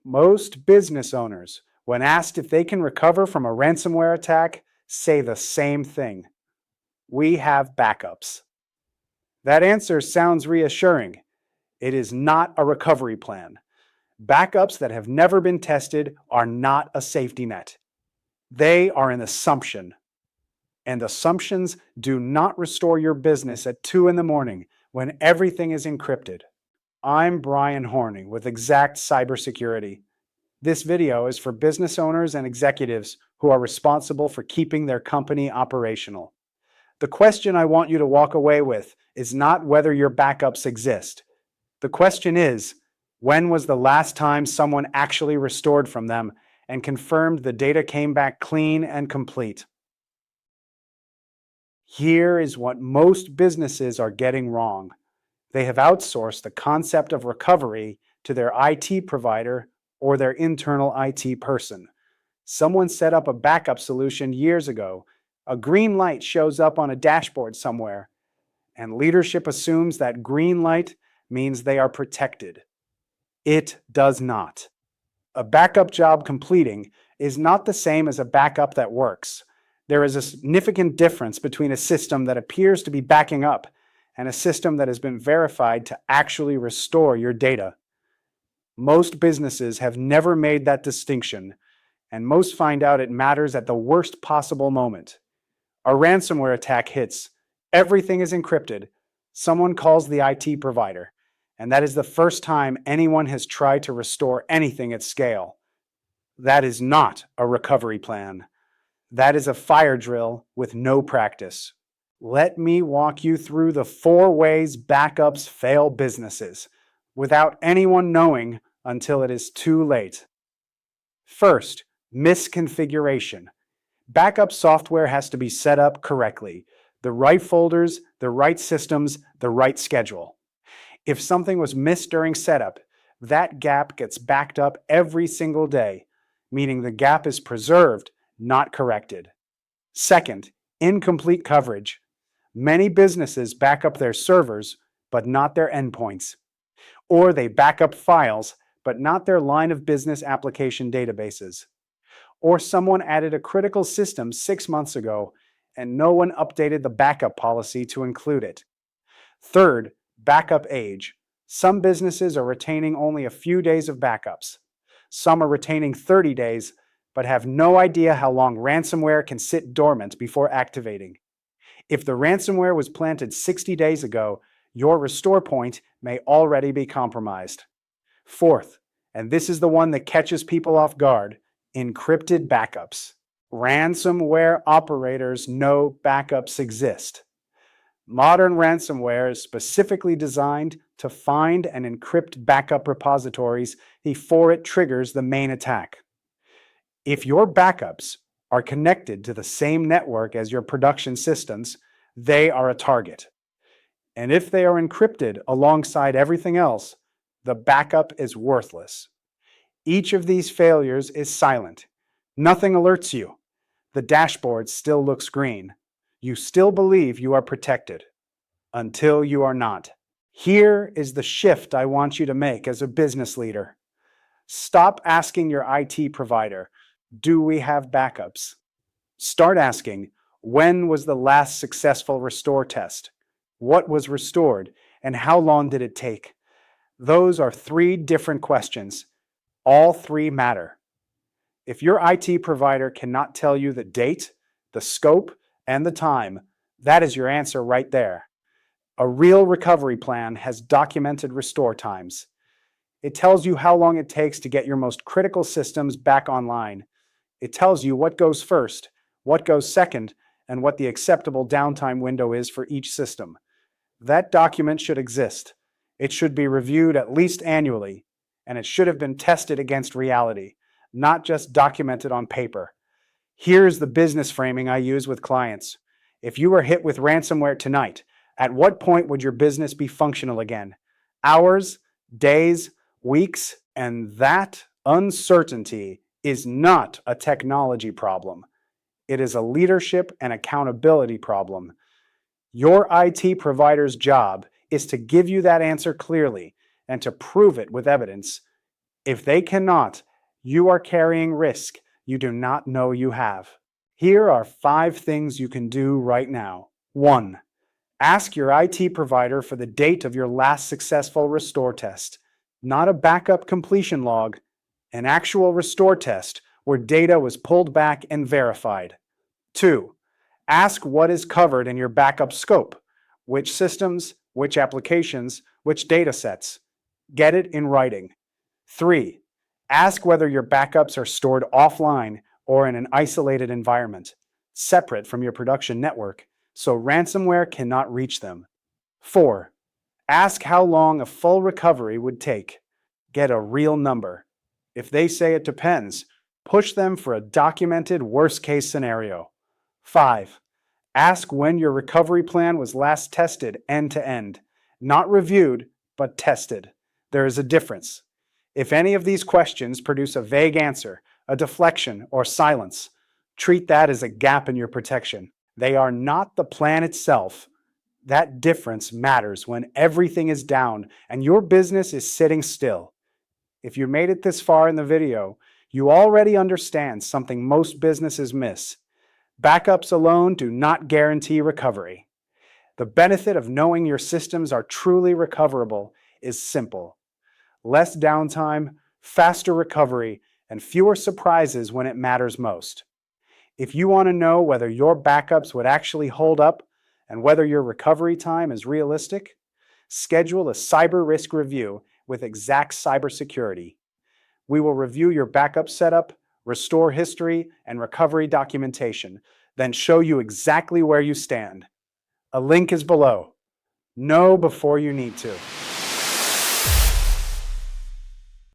Most business owners, when asked if they can recover from a ransomware attack, say the same thing. We have backups. That answer sounds reassuring. It is not a recovery plan. Backups that have never been tested are not a safety net. They are an assumption. And assumptions do not restore your business at 2 in the morning when everything is encrypted. I'm Bryan Hornung with Xact Cybersecurity. This video is for business owners and executives who are responsible for keeping their company operational. The question I want you to walk away with is not whether your backups exist. The question is, when was the last time someone actually restored from them and confirmed the data came back clean and complete? Here is what most businesses are getting wrong. They have outsourced the concept of recovery to their IT provider or their internal IT person. Someone set up a backup solution years ago. A green light shows up on a dashboard somewhere, and leadership assumes that green light means they are protected. It does not. A backup job completing is not the same as a backup that works. There is a significant difference between a system that appears to be backing up and a system that has been verified to actually restore your data. Most businesses have never made that distinction, and most find out it matters at the worst possible moment. A ransomware attack hits, everything is encrypted, someone calls the IT provider, and that is the first time anyone has tried to restore anything at scale. That is not a recovery plan. That is a fire drill with no practice. Let me walk you through the 4 ways backups fail businesses, without anyone knowing until it is too late. First, misconfiguration. Backup software has to be set up correctly. The right folders, the right systems, the right schedule. If something was missed during setup, that gap gets backed up every single day, meaning the gap is preserved, not corrected. Second, incomplete coverage. Many businesses back up their servers, but not their endpoints. Or they back up files, but not their line of business application databases. Or someone added a critical system 6 months ago, and no one updated the backup policy to include it. Third, backup age. Some businesses are retaining only a few days of backups. Some are retaining 30 days, but have no idea how long ransomware can sit dormant before activating. If the ransomware was planted 60 days ago, your restore point may already be compromised. Fourth, and this is the one that catches people off guard, encrypted backups. Ransomware operators know backups exist. Modern ransomware is specifically designed to find and encrypt backup repositories before it triggers the main attack. If your backups are connected to the same network as your production systems, they are a target. And if they are encrypted alongside everything else, the backup is worthless. Each of these failures is silent. Nothing alerts you. The dashboard still looks green. You still believe you are protected, until you are not. Here is the shift I want you to make as a business leader. Stop asking your IT provider, "Do we have backups?" Start asking, when was the last successful restore test? What was restored, and how long did it take? Those are 3 different questions. All 3 matter. If your IT provider cannot tell you the date, the scope, and the time, that is your answer right there. A real recovery plan has documented restore times. It tells you how long it takes to get your most critical systems back online. It tells you what goes first, what goes second, and what the acceptable downtime window is for each system. That document should exist. It should be reviewed at least annually, and it should have been tested against reality, not just documented on paper. Here's the business framing I use with clients. If you were hit with ransomware tonight, at what point would your business be functional again? Hours, days, weeks? And that uncertainty is not a technology problem. It is a leadership and accountability problem. Your IT provider's job is to give you that answer clearly and to prove it with evidence. If they cannot, you are carrying risk you do not know you have. Here are 5 things you can do right now. 1. Ask your IT provider for the date of your last successful restore test. Not a backup completion log, an actual restore test where data was pulled back and verified. 2. Ask what is covered in your backup scope. Which systems, which applications, which data sets. Get it in writing. 3. Ask whether your backups are stored offline or in an isolated environment, separate from your production network, so ransomware cannot reach them. 4. Ask how long a full recovery would take. Get a real number. If they say it depends, push them for a documented worst-case scenario. 5. Ask when your recovery plan was last tested end-to-end. Not reviewed, but tested. There is a difference. If any of these questions produce a vague answer, a deflection, or silence, treat that as a gap in your protection. They are not the plan itself. That difference matters when everything is down and your business is sitting still. If you made it this far in the video, you already understand something most businesses miss. Backups alone do not guarantee recovery. The benefit of knowing your systems are truly recoverable is simple. Less downtime, faster recovery, and fewer surprises when it matters most. If you want to know whether your backups would actually hold up and whether your recovery time is realistic, schedule a cyber risk review with Xact Cybersecurity. We will review your backup setup, restore history, and recovery documentation, then show you exactly where you stand. A link is below. Know before you need to.